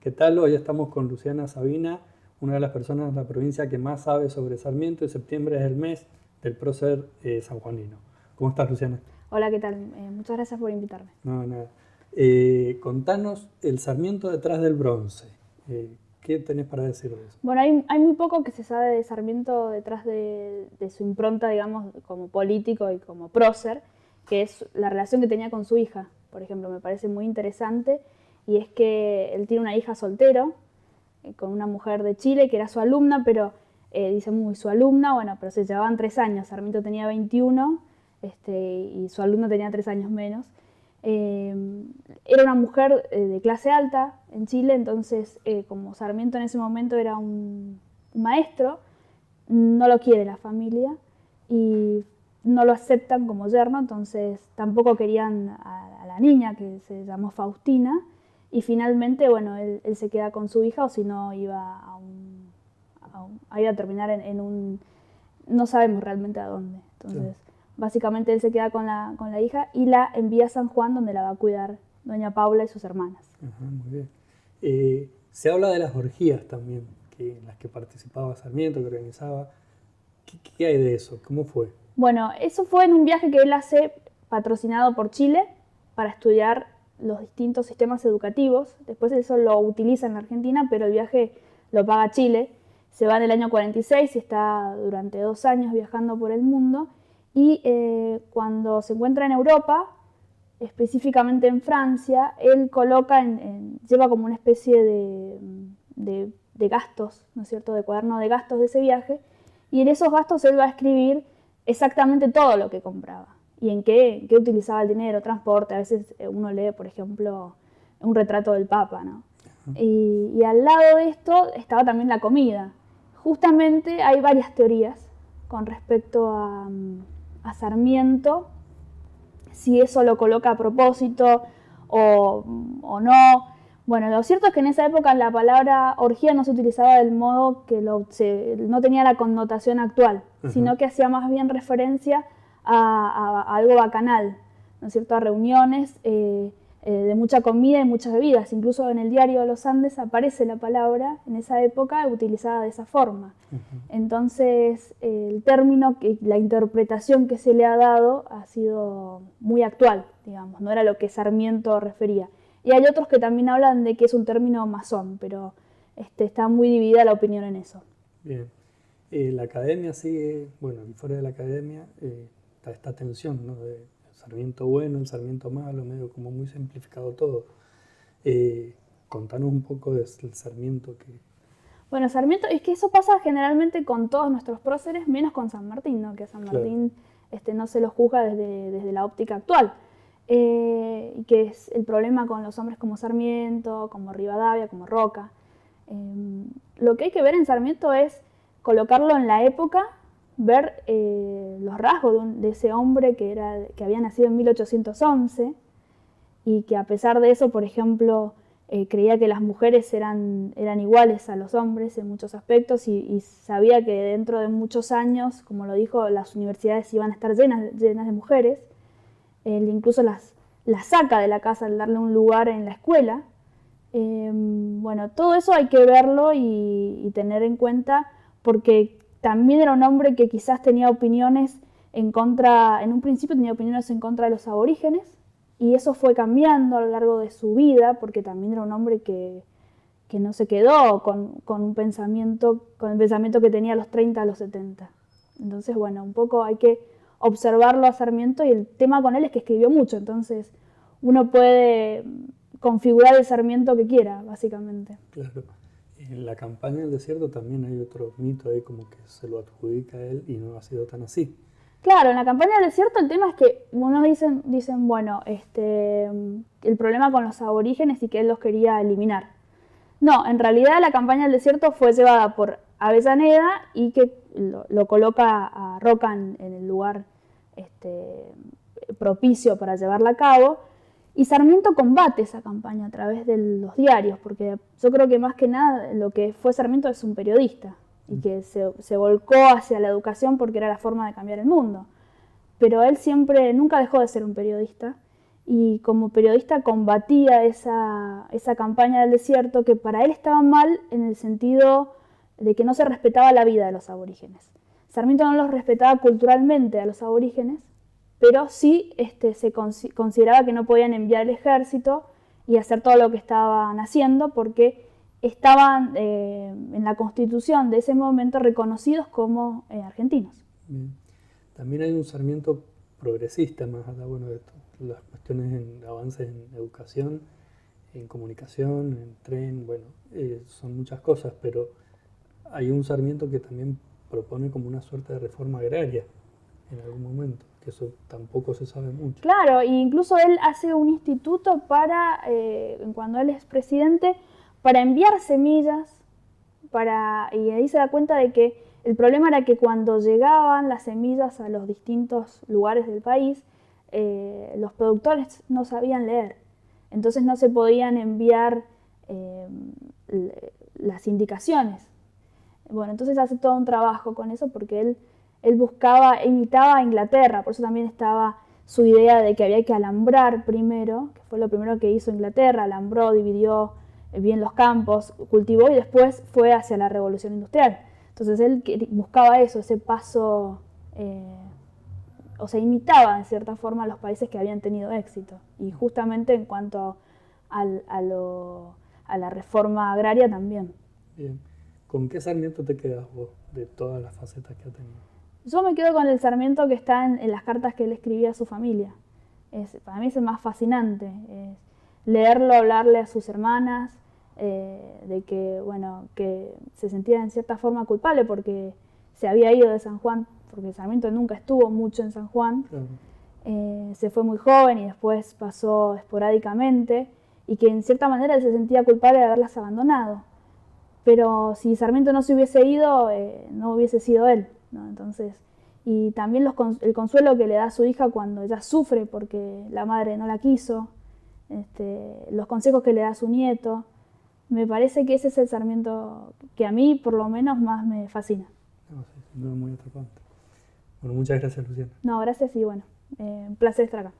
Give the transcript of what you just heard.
¿Qué tal? Hoy estamos con Luciana Sabina, una de las personas de la provincia que más sabe sobre Sarmiento, y septiembre es el mes del prócer sanjuanino. ¿Cómo estás, Luciana? Hola, ¿qué tal? Muchas gracias por invitarme. No, nada. Contanos el Sarmiento detrás del bronce. ¿Qué tenés para decir de eso? Bueno, hay muy poco que se sabe de Sarmiento detrás de su impronta, digamos, como político y como prócer, que es la relación que tenía con su hija, por ejemplo, me parece muy interesante, y es que él tiene una hija soltero, con una mujer de Chile, que era su alumna, pero dice muy su alumna, bueno, pero se llevaban 3 años, Sarmiento tenía 21, y su alumno tenía 3 años menos. Era una mujer de clase alta en Chile, entonces como Sarmiento en ese momento era un maestro, no lo quiere la familia y no lo aceptan como yerno, entonces tampoco querían a la niña, que se llamó Faustina, y finalmente, bueno, él se queda con su hija, o si no iba a terminar en un... no sabemos realmente a dónde. Entonces, sí, básicamente él se queda con la hija y la envía a San Juan, donde la va a cuidar doña Paula y sus hermanas. Ajá, muy bien. Se habla de las orgías también, en las que participaba Sarmiento, que organizaba. ¿Qué hay de eso? ¿Cómo fue? Bueno, eso fue en un viaje que él hace patrocinado por Chile para estudiar los distintos sistemas educativos. Después eso lo utiliza en la Argentina, pero el viaje lo paga Chile. Se va en el año 46 y está durante 2 años viajando por el mundo. Y cuando se encuentra en Europa, específicamente en Francia, él coloca, lleva como una especie de gastos, ¿no es cierto?, de cuaderno de gastos de ese viaje, y en esos gastos él va a escribir exactamente todo lo que compraba y en qué utilizaba el dinero, transporte. A veces uno lee, por ejemplo, un retrato del Papa, ¿no? Y al lado de esto estaba también la comida. Justamente hay varias teorías con respecto a Sarmiento, si eso lo coloca a propósito o no. Bueno, lo cierto es que en esa época la palabra orgía no se utilizaba del modo que no tenía la connotación actual, sino que hacía más bien referencia a algo bacanal, ¿no es cierto?, a reuniones de mucha comida y muchas bebidas. Incluso en el diario de los Andes aparece la palabra en esa época utilizada de esa forma. Entonces el término, la interpretación que se le ha dado ha sido muy actual, digamos, no era lo que Sarmiento refería. Y hay otros que también hablan de que es un término masón, pero está muy dividida la opinión en eso. Bien. La academia sigue, bueno, y fuera de la academia está esta tensión, ¿no?, de Sarmiento bueno, el Sarmiento malo, medio como muy simplificado todo. Contanos un poco del Sarmiento que... Bueno, Sarmiento, es que eso pasa generalmente con todos nuestros próceres, menos con San Martín, ¿no?, que a San Martín no se lo juzga desde la óptica actual. Y que es el problema con los hombres como Sarmiento, como Rivadavia, como Roca. Lo que hay que ver en Sarmiento es colocarlo en la época, ver los rasgos de ese hombre que había nacido en 1811 y que a pesar de eso, por ejemplo, creía que las mujeres eran iguales a los hombres en muchos aspectos y sabía que dentro de muchos años, como lo dijo, las universidades iban a estar llenas de mujeres. Él incluso las saca de la casa al darle un lugar en la escuela. Bueno, todo eso hay que verlo y tener en cuenta, porque también era un hombre que quizás tenía opiniones en un principio tenía opiniones en contra de los aborígenes, y eso fue cambiando a lo largo de su vida, porque también era un hombre que no se quedó con el pensamiento que tenía a los 30, a los 70. Entonces, bueno, un poco hay que observarlo a Sarmiento, y el tema con él es que escribió mucho, entonces uno puede configurar el Sarmiento que quiera, básicamente. Claro. En la campaña del desierto también hay otro mito ahí, como que se lo adjudica a él y no ha sido tan así. Claro, en la campaña del desierto el tema es que unos dicen bueno, el problema con los aborígenes y que él los quería eliminar. No, en realidad la campaña del desierto fue llevada por Avellaneda y que lo coloca a Roca en el lugar propicio para llevarla a cabo. Y Sarmiento combate esa campaña a través de los diarios, porque yo creo que más que nada lo que fue Sarmiento es un periodista y que se volcó hacia la educación porque era la forma de cambiar el mundo. Pero él nunca dejó de ser un periodista, y como periodista combatía esa campaña del desierto, que para él estaba mal en el sentido de que no se respetaba la vida de los aborígenes. Sarmiento no los respetaba culturalmente a los aborígenes, pero sí se consideraba que no podían enviar el ejército y hacer todo lo que estaban haciendo porque estaban en la Constitución de ese momento reconocidos como argentinos. Bien. También hay un Sarmiento progresista más allá, bueno, de las cuestiones en avances en educación, en comunicación, en tren, bueno, son muchas cosas, pero hay un Sarmiento que también propone como una suerte de reforma agraria en algún momento, que eso tampoco se sabe mucho. Claro, e incluso él hace un instituto para, cuando él es presidente, para enviar semillas, y ahí se da cuenta de que el problema era que cuando llegaban las semillas a los distintos lugares del país, los productores no sabían leer, entonces no se podían enviar las indicaciones. Bueno, entonces hace todo un trabajo con eso porque él imitaba a Inglaterra, por eso también estaba su idea de que había que alambrar primero, que fue lo primero que hizo Inglaterra, alambró, dividió bien los campos, cultivó y después fue hacia la revolución industrial. Entonces él buscaba eso, ese paso, o sea, imitaba en cierta forma a los países que habían tenido éxito. Y justamente en cuanto a la reforma agraria también. Bien. ¿Con qué Sarmiento te quedas vos de todas las facetas que ha tenido? Yo me quedo con el Sarmiento que está en las cartas que él escribía a su familia. Para mí es el más fascinante. Leerlo, hablarle a sus hermanas, de que, bueno, que se sentía en cierta forma culpable porque se había ido de San Juan, porque Sarmiento nunca estuvo mucho en San Juan. Claro. Se fue muy joven y después pasó esporádicamente, y que en cierta manera él se sentía culpable de haberlas abandonado. Pero si Sarmiento no se hubiese ido, no hubiese sido él, ¿no? Entonces, y también el consuelo que le da a su hija cuando ella sufre porque la madre no la quiso, los consejos que le da a su nieto, me parece que ese es el Sarmiento que a mí, por lo menos, más me fascina. No, sí, sin duda muy atrapante. Bueno, muchas gracias, Luciana. No, gracias y bueno, un placer estar acá.